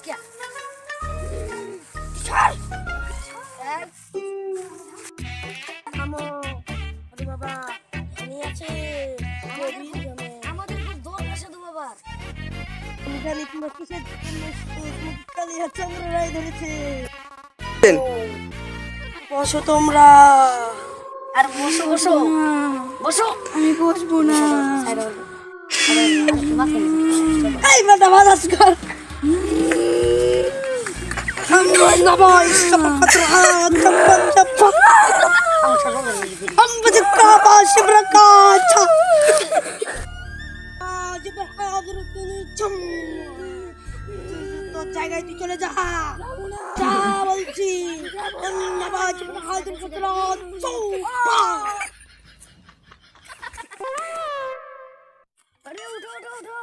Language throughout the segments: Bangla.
क्या থামো। আরে বাবা উনি আছে গভীর গ্রামে। আমাদের খুব দরকার সাধু বাবার। আমি জানি তোমার কিসের জন্য কালিয়া চন্দ্র রায় ধরেছে। বসো তোমরা। আর বসো বসো বসো। আমি বসবো না। এই বাবা বাজাস কর। Hamdulillah Baba, Isabakatra, Tampantapa. Ambadikaba, Shibrakacha. Jibrahadratul Chum. তো জায়গায় তুই চলে যা। যা বলছি। অন্যবা জিব্রাহাদুল চৌপা। আরে উঠো উঠো উঠো।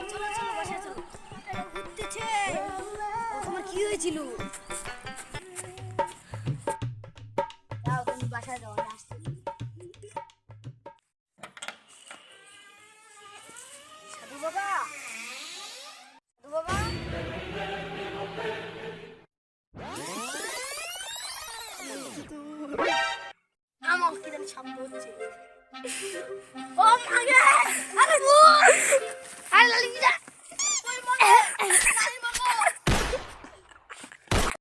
চলো চলো বসে চলো। উঠতেছে। তোমার কি হয়েছিল? যাও তুমি বাসায় যাও আমি আসতেছি। সাধু বাবা সাধু বাবা আমার কি জানি সামনে হচ্ছে। ও মাগে আরে আরে লালি যা ওই মনে